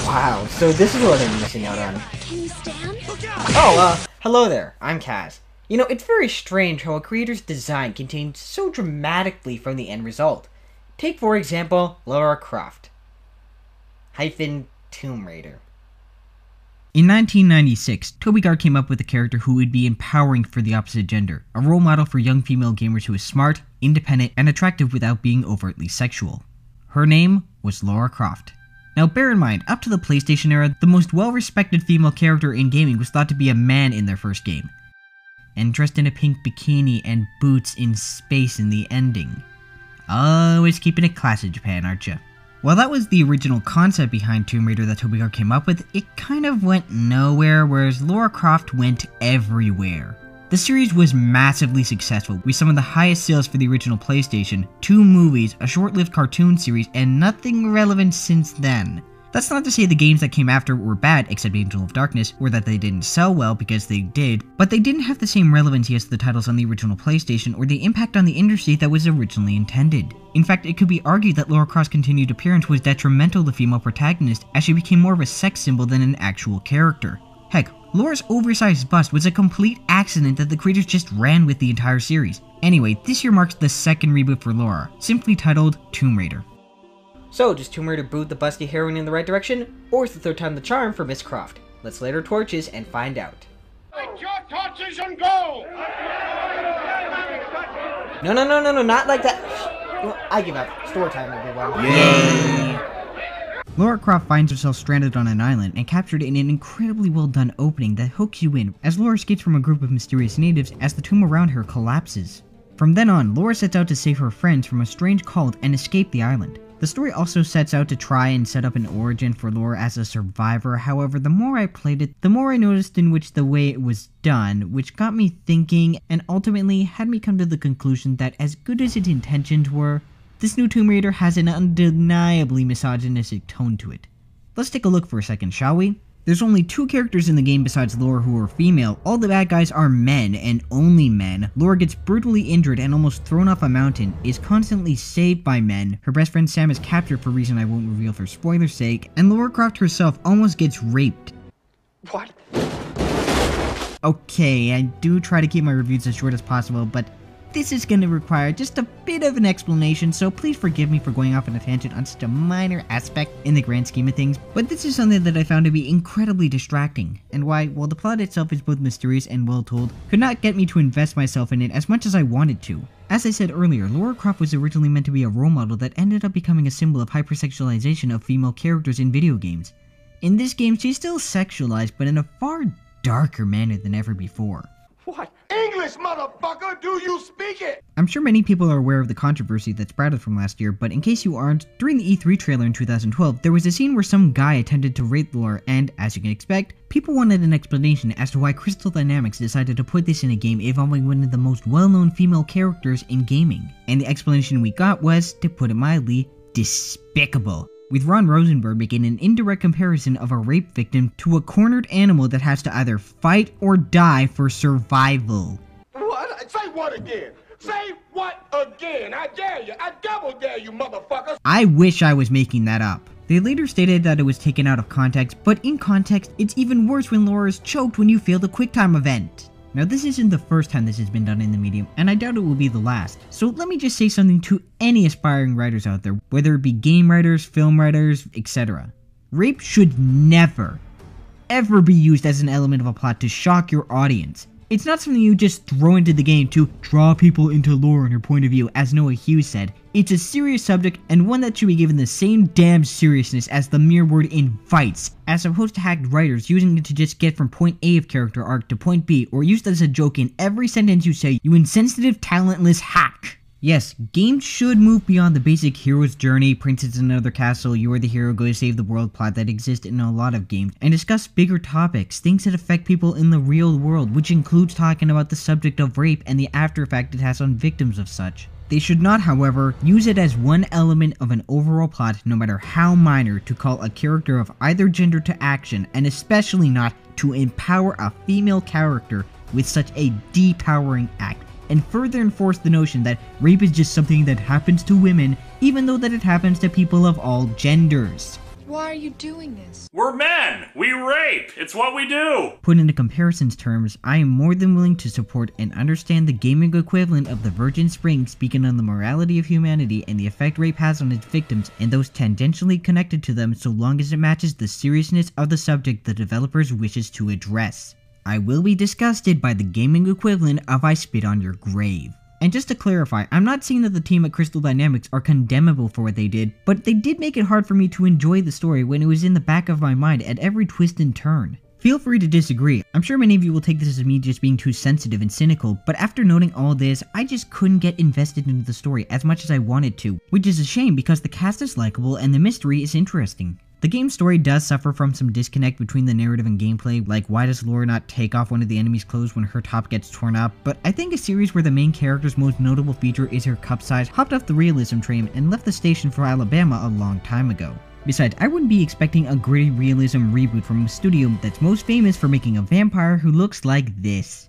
Wow, so this is what I'm missing out on. Can you stand? Oh, hello there, I'm Kaz. You know, it's very strange how a creator's design can change so dramatically from the end result. Take, for example, Lara Croft. Tomb Raider. In 1996, Toby Gard came up with a character who would be empowering for the opposite gender, a role model for young female gamers who is smart, independent, and attractive without being overtly sexual. Her name was Lara Croft. Now bear in mind, up to the PlayStation era, the most well-respected female character in gaming was thought to be a man in their first game, and dressed in a pink bikini and boots in space in the ending. Always keeping it classy, Japan, aren't you? While that was the original concept behind Tomb Raider that Toby Gard came up with, it kind of went nowhere, whereas Lara Croft went everywhere. The series was massively successful, with some of the highest sales for the original PlayStation, 2 movies, a short-lived cartoon series, and nothing relevant since then. That's not to say the games that came after were bad, except Angel of Darkness, or that they didn't sell well, because they did, but they didn't have the same relevancy as the titles on the original PlayStation, or the impact on the industry that was originally intended. In fact, it could be argued that Lara Croft's continued appearance was detrimental to the female protagonist, as she became more of a sex symbol than an actual character. Heck, Lara's oversized bust was a complete accident that the creators just ran with the entire series. Anyway, this year marks the second reboot for Lara, simply titled Tomb Raider. So, does Tomb Raider boot the busty heroine in the right direction, or is the third time the charm for Miss Croft? Let's light our torches and find out. Light your torches and go! No, not like that. You know, I give up. Store time, everyone. Yay! Lara Croft finds herself stranded on an island and captured in an incredibly well done opening that hooks you in as Lara escapes from a group of mysterious natives as the tomb around her collapses. From then on, Lara sets out to save her friends from a strange cult and escape the island. The story also sets out to try and set up an origin for Lara as a survivor, however, the more I played it, the more I noticed in which the way it was done, which got me thinking and ultimately had me come to the conclusion that as good as its intentions were, this new Tomb Raider has an undeniably misogynistic tone to it. Let's take a look for a second, shall we? There's only 2 characters in the game besides Lara who are female, all the bad guys are men, and only men. Lara gets brutally injured and almost thrown off a mountain, is constantly saved by men, her best friend Sam is captured for a reason I won't reveal for spoiler's sake, and Lara Croft herself almost gets raped. What? Okay, I do try to keep my reviews as short as possible, but this is going to require just a bit of an explanation, so please forgive me for going off on a tangent on such a minor aspect in the grand scheme of things, but this is something that I found to be incredibly distracting, and why, while the plot itself is both mysterious and well told, could not get me to invest myself in it as much as I wanted to. As I said earlier, Lara Croft was originally meant to be a role model that ended up becoming a symbol of hypersexualization of female characters in video games. In this game, she's still sexualized, but in a far darker manner than ever before. What? English, motherfucker! Do you speak it? I'm sure many people are aware of the controversy that sprouted from last year, but in case you aren't, during the E3 trailer in 2012, there was a scene where some guy attempted to rape Lara, and, as you can expect, people wanted an explanation as to why Crystal Dynamics decided to put this in a game involving one of the most well-known female characters in gaming. And the explanation we got was, to put it mildly, despicable, with Ron Rosenberg making an indirect comparison of a rape victim to a cornered animal that has to either fight or die for survival. What? Say what again? Say what again? I dare you. I double dare you, motherfuckers. I wish I was making that up. They later stated that it was taken out of context, but in context, it's even worse when Lara is choked when you fail the QuickTime event. Now this isn't the first time this has been done in the medium, and I doubt it will be the last. So let me just say something to any aspiring writers out there, whether it be game writers, film writers, etc. Rape should never, ever be used as an element of a plot to shock your audience. It's not something you just throw into the game to draw people into lore and her point of view, as Noah Hughes said. It's a serious subject, and one that should be given the same damn seriousness as the mere word invites, as opposed to hacked writers using it to just get from point A of character arc to point B, or used as a joke in every sentence you say, you insensitive, talentless hack. Yes, games should move beyond the basic hero's journey, princess in another castle, you are the hero, go to save the world plot that exists in a lot of games, and discuss bigger topics, things that affect people in the real world, which includes talking about the subject of rape and the after effect it has on victims of such. They should not, however, use it as one element of an overall plot, no matter how minor, to call a character of either gender to action, and especially not to empower a female character with such a depowering act, and further enforce the notion that rape is just something that happens to women, even though that it happens to people of all genders. Why are you doing this? We're men! We rape! It's what we do! Put into comparisons terms, I am more than willing to support and understand the gaming equivalent of the Virgin Spring speaking on the morality of humanity and the effect rape has on its victims and those tangentially connected to them, so long as it matches the seriousness of the subject the developers wishes to address. I will be disgusted by the gaming equivalent of I spit on your grave. And just to clarify, I'm not saying that the team at Crystal Dynamics are condemnable for what they did, but they did make it hard for me to enjoy the story when it was in the back of my mind at every twist and turn. Feel free to disagree. I'm sure many of you will take this as me just being too sensitive and cynical, but after noting all this, I just couldn't get invested into the story as much as I wanted to, which is a shame because the cast is likable and the mystery is interesting. The game's story does suffer from some disconnect between the narrative and gameplay, like why does Lara not take off one of the enemy's clothes when her top gets torn up, but I think a series where the main character's most notable feature is her cup size hopped off the realism train and left the station for Alabama a long time ago. Besides, I wouldn't be expecting a gritty realism reboot from a studio that's most famous for making a vampire who looks like this.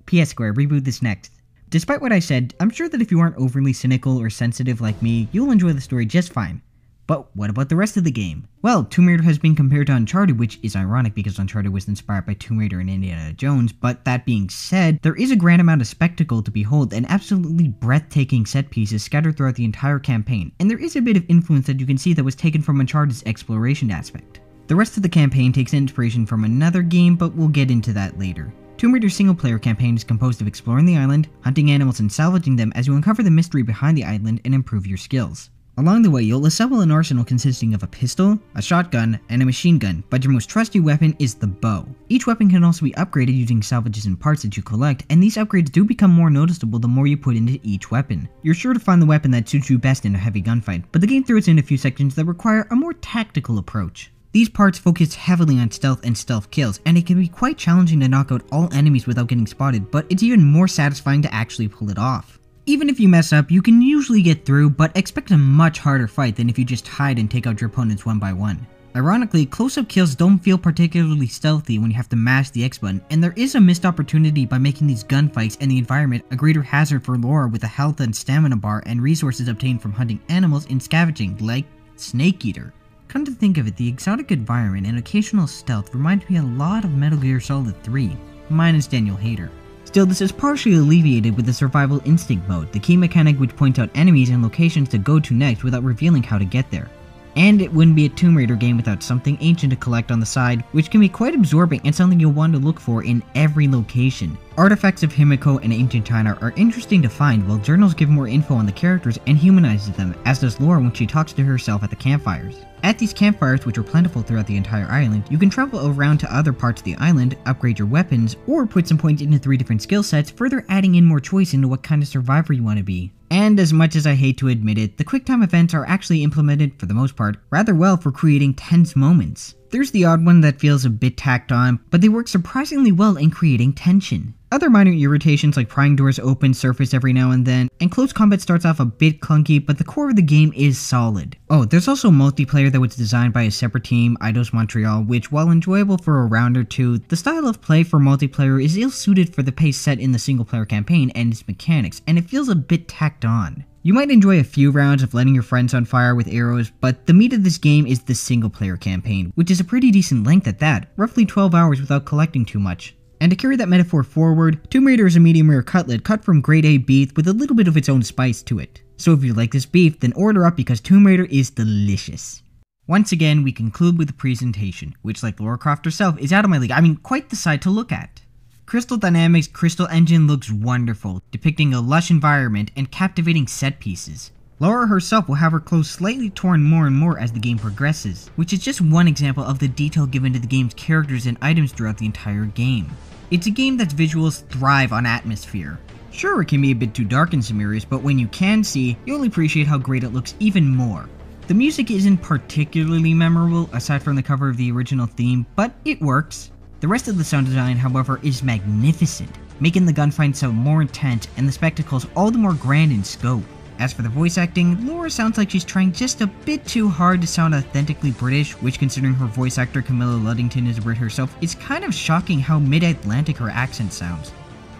PS Square, reboot this next. Despite what I said, I'm sure that if you aren't overly cynical or sensitive like me, you'll enjoy the story just fine. But what about the rest of the game? Well, Tomb Raider has been compared to Uncharted, which is ironic because Uncharted was inspired by Tomb Raider and Indiana Jones, but that being said, there is a grand amount of spectacle to behold and absolutely breathtaking set pieces scattered throughout the entire campaign, and there is a bit of influence that you can see that was taken from Uncharted's exploration aspect. The rest of the campaign takes inspiration from another game, but we'll get into that later. Tomb Raider's single-player campaign is composed of exploring the island, hunting animals and salvaging them as you uncover the mystery behind the island and improve your skills. Along the way, you'll assemble an arsenal consisting of a pistol, a shotgun, and a machine gun, but your most trusty weapon is the bow. Each weapon can also be upgraded using salvages and parts that you collect, and these upgrades do become more noticeable the more you put into each weapon. You're sure to find the weapon that suits you best in a heavy gunfight, but the game throws in a few sections that require a more tactical approach. These parts focus heavily on stealth and stealth kills, and it can be quite challenging to knock out all enemies without getting spotted, but it's even more satisfying to actually pull it off. Even if you mess up, you can usually get through, but expect a much harder fight than if you just hide and take out your opponents one by one. Ironically, close-up kills don't feel particularly stealthy when you have to mash the X button, and there is a missed opportunity by making these gunfights and the environment a greater hazard for Lara with a health and stamina bar and resources obtained from hunting animals and scavenging, like Snake Eater. Come to think of it, the exotic environment and occasional stealth remind me a lot of Metal Gear Solid 3, minus Daniel Hayter. Still, this is partially alleviated with the survival instinct mode, the key mechanic which points out enemies and locations to go to next without revealing how to get there. And it wouldn't be a Tomb Raider game without something ancient to collect on the side, which can be quite absorbing and something you'll want to look for in every location. Artifacts of Himiko and ancient China are interesting to find, while journals give more info on the characters and humanizes them, as does Lara when she talks to herself at the campfires. At these campfires, which are plentiful throughout the entire island, you can travel around to other parts of the island, upgrade your weapons, or put some points into 3 different skill sets, further adding in more choice into what kind of survivor you want to be. And as much as I hate to admit it, the QuickTime events are actually implemented, for the most part, rather well for creating tense moments. There's the odd one that feels a bit tacked on, but they work surprisingly well in creating tension. Other minor irritations like prying doors open surface every now and then, and close combat starts off a bit clunky, but the core of the game is solid. Oh, there's also multiplayer that was designed by a separate team, Eidos Montreal, which, while enjoyable for a round or two, the style of play for multiplayer is ill-suited for the pace set in the single-player campaign and its mechanics, and it feels a bit tacked on. You might enjoy a few rounds of letting your friends on fire with arrows, but the meat of this game is the single-player campaign, which is a pretty decent length at that, roughly 12 hours without collecting too much. And to carry that metaphor forward, Tomb Raider is a medium rare cutlet cut from grade A beef with a little bit of its own spice to it. So if you like this beef, then order up because Tomb Raider is delicious. Once again, we conclude with the presentation, which like Lara Croft herself is out of my league. I mean, quite the sight to look at. Crystal Dynamics' Crystal Engine looks wonderful, depicting a lush environment and captivating set pieces. Lara herself will have her clothes slightly torn more and more as the game progresses, which is just one example of the detail given to the game's characters and items throughout the entire game. It's a game that's visuals thrive on atmosphere. Sure, it can be a bit too dark in some areas, but when you can see, you'll appreciate how great it looks even more. The music isn't particularly memorable aside from the cover of the original theme, but it works. The rest of the sound design, however, is magnificent, making the gunfight sound more intense and the spectacles all the more grand in scope. As for the voice acting, Lara sounds like she's trying just a bit too hard to sound authentically British, which considering her voice actor Camilla Luddington is a Brit herself, it's kind of shocking how mid-Atlantic her accent sounds.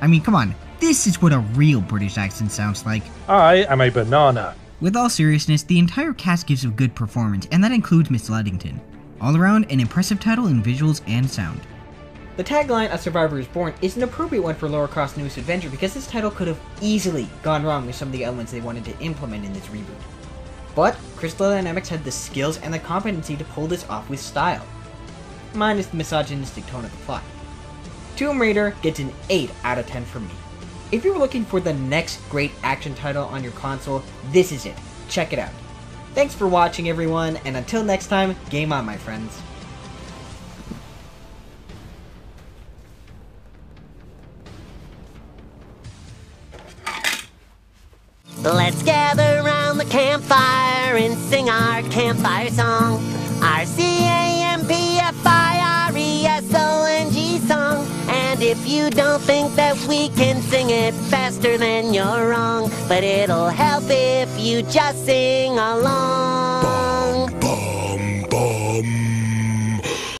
I mean, come on, this is what a real British accent sounds like. I am a banana. With all seriousness, the entire cast gives a good performance, and that includes Miss Ludington. All around, an impressive title in visuals and sound. The tagline, A Survivor is Born, is an appropriate one for Lara Croft's newest adventure because this title could have easily gone wrong with some of the elements they wanted to implement in this reboot. But Crystal Dynamics had the skills and the competency to pull this off with style. Minus the misogynistic tone of the plot. Tomb Raider gets an 8 out of 10 from me. If you were looking for the next great action title on your console, this is it. Check it out. Thanks for watching, everyone, and until next time, game on, my friends. Let's gather round the campfire and sing our campfire song. Our CAMPFIRESONG song. And if you don't think that we can sing it faster, then you're wrong. But it'll help if you just sing along.